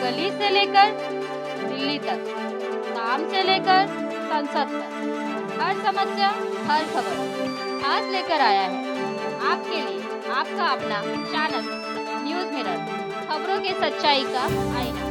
गली से लेकर दिल्ली तक, काम से लेकर संसद तक, हर समस्या हर खबर आज लेकर आया है आपके लिए आपका अपना चैनल न्यूज़ मिरर, खबरों की सच्चाई का आईना।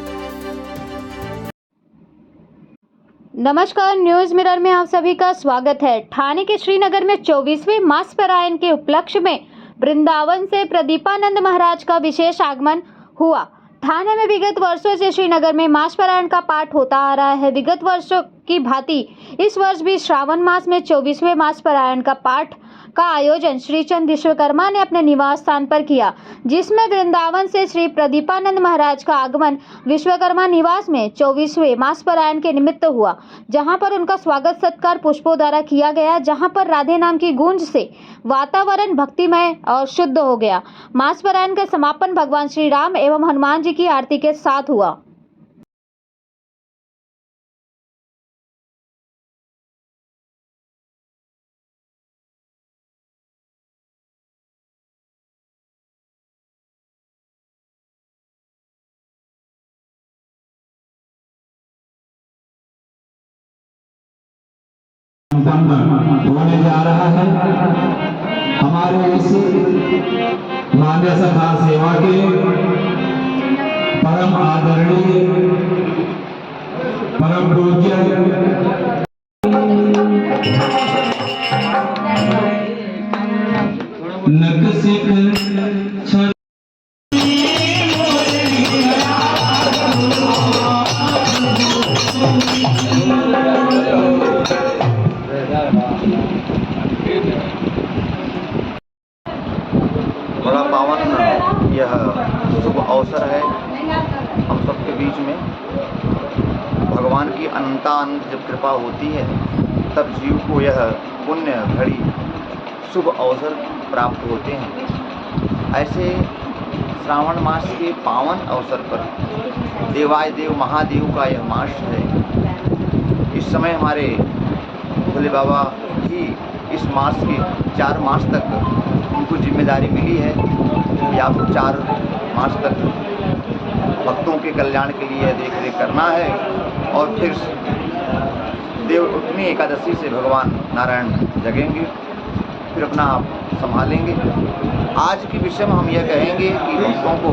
नमस्कार, न्यूज़ मिरर में आप सभी का स्वागत है। ठाणे के श्रीनगर में 24वें मास परायण के उपलक्ष्य में वृंदावन से प्रदीपानंद महाराज का विशेष आगमन हुआ। ठाणे में विगत वर्षों से श्रीनगर में मास परायण का पाठ होता आ रहा है। विगत वर्षों की भांति इस वर्ष भी श्रावण मास में 24वें मास परायण का पाठ का आयोजन श्री चंद विश्वकर्मा ने अपने निवास स्थान पर किया, जिसमें वृंदावन से श्री प्रदीपानंद महाराज का आगमन विश्वकर्मा निवास में 24वें मास परायण के निमित्त हुआ, जहां पर उनका स्वागत सत्कार पुष्पों द्वारा किया गया, जहां पर राधे नाम की गूंज से वातावरण भक्तिमय और शुद्ध हो गया। मास परायण का समापन भगवान श्री राम एवं हनुमान जी की आरती के साथ हुआ। होने जा रहा है। हमारे इस मान्य सभा सेवा के परम आदरणीय परम पूज्य बड़ा पावन यह शुभ अवसर है हम सबके बीच में। भगवान की अनंतानंत जब कृपा होती है तब जीव को यह पुण्य घड़ी शुभ अवसर प्राप्त होते हैं। ऐसे श्रावण मास के पावन अवसर पर देवाय देव महादेव का यह मास है। इस समय हमारे भोले बाबा की इस मास के 4 मास तक उनको जिम्मेदारी मिली है कि आपको 4 मास तक भक्तों के कल्याण के लिए देख रेख करना है। और फिर देव उठनी एकादशी से भगवान नारायण जगेंगे, फिर अपना आप संभालेंगे। आज के विषय में हम यह कहेंगे कि भक्तों को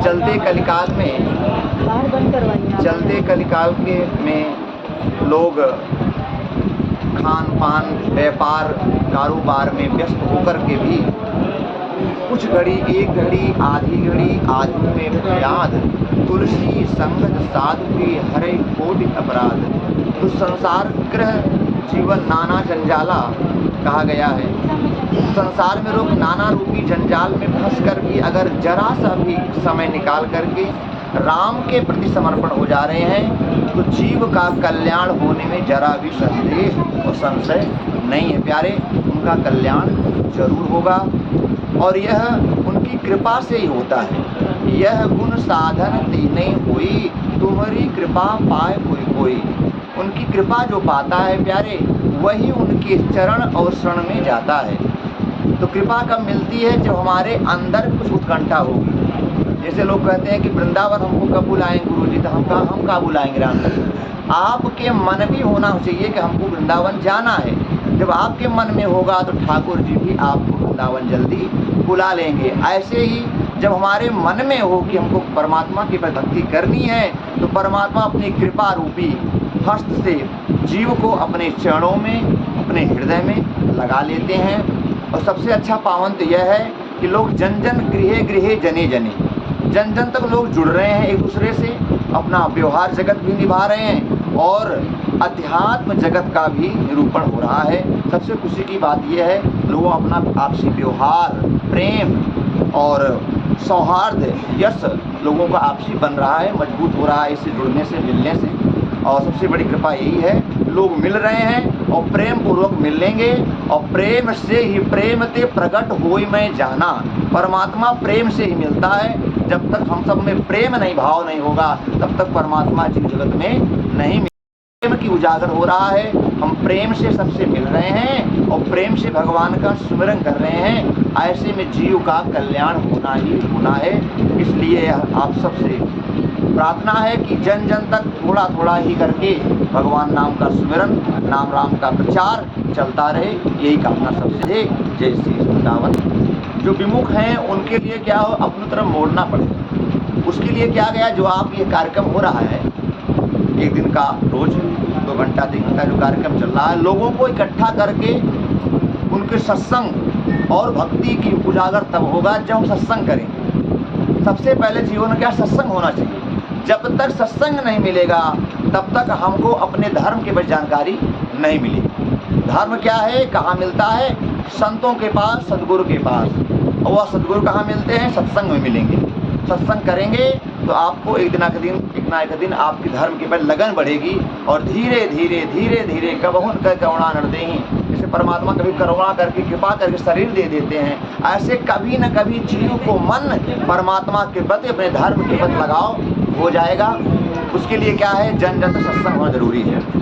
चलते कलिकाल में लोग खान पान व्यापार कारोबार में व्यस्त होकर के भी कुछ घड़ी एक घड़ी आधी घड़ी आजू में फरियाद, तुलसी संगत साधु की हरे कोटि अपराध। तो संसार ग्रह जीवन नाना जंजाला कहा गया है। संसार में लोग नाना रूपी जंजाल में फंस कर भी अगर जरा सा भी समय निकाल करके राम के प्रति समर्पण हो जा रहे हैं तो जीव का कल्याण होने में जरा भी संदेह और संशय नहीं है। प्यारे, उनका कल्याण जरूर होगा और यह उनकी कृपा से ही होता है। यह गुण साधन तीने हुई, तुम्हारी कृपा पाए कोई कोई। उनकी कृपा जो पाता है प्यारे, वही उनके चरण और शरण में जाता है। तो कृपा कब मिलती है? जब हमारे अंदर कुछ उत्कंठा होगी। जैसे लोग कहते हैं कि वृंदावन हमको कब बुलाएंगे गुरुजी, तो हम कहाँ बुलाएंगे राम जी। आपके मन भी होना चाहिए कि हमको वृंदावन जाना है। जब आपके मन में होगा तो ठाकुर जी भी आपको वृंदावन जल्दी बुला लेंगे। ऐसे ही जब हमारे मन में हो कि हमको परमात्मा की भक्ति करनी है तो परमात्मा अपनी कृपा रूपी हस्त से जीव को अपने चरणों में अपने हृदय में लगा लेते हैं। और सबसे अच्छा पावन तो यह है कि लोग जन जन गृहे गृहे जने जने, जन जन तक लोग जुड़ रहे हैं, एक दूसरे से अपना व्यवहार जगत भी निभा रहे हैं और अध्यात्म जगत का भी निरूपण हो रहा है। सबसे खुशी की बात यह है लोगों अपना आपसी व्यवहार प्रेम और सौहार्द यश लोगों का आपसी बन रहा है, मजबूत हो रहा है इससे जुड़ने से मिलने से। और सबसे बड़ी कृपा यही है, लोग मिल रहे हैं और प्रेम पूर्वक मिलेंगे और प्रेम से ही प्रेम ते प्रकट होई मैं जाना। परमात्मा प्रेम से ही मिलता है। जब तक हम सब में प्रेम नहीं भाव नहीं होगा तब तक परमात्मा जीव जगत में नहीं प्रेम की उजागर हो रहा है। हम प्रेम से सबसे मिल रहे हैं और प्रेम से भगवान का स्मरण कर रहे हैं। ऐसे में जीव का कल्याण होना ही होना है। इसलिए आप सबसे प्रार्थना है कि जन जन तक थोड़ा थोड़ा ही करके भगवान नाम का स्मरण, नाम राम का प्रचार चलता रहे, यही कामना सबसे है। जय श्री वृंदावन। जो विमुख हैं उनके लिए क्या हो, अपनी तरफ मोड़ना पड़ेगा। उसके लिए क्या गया, जो आप ये कार्यक्रम हो रहा है, एक दिन का रोज 2 घंटा 3 घंटा जो कार्यक्रम चल रहा है, लोगों को इकट्ठा करके उनके सत्संग और भक्ति की उजागर तब होगा जब हम सत्संग करें। सबसे पहले जीवन में क्या, सत्संग होना चाहिए। जब तक सत्संग नहीं मिलेगा तब तक हमको अपने धर्म के बारे जानकारी नहीं मिलेगी। धर्म क्या है, कहाँ मिलता है? संतों के पास, सद्गुरु के पास। और वह सद्गुरु कहाँ मिलते हैं? सत्संग में मिलेंगे। सत्संग करेंगे तो आपको एक ना एक दिन आपकी धर्म के पर लगन बढ़ेगी और धीरे धीरे कबहुन कर करुणा नर देहि, जैसे परमात्मा कभी करुणा करके कृपा करके शरीर दे देते हैं, ऐसे कभी न कभी जीव को मन परमात्मा के प्रति, अपने धर्म के प्रति लगाव हो जाएगा। उसके लिए क्या है, जन जन तक सत्संग होना जरूरी है।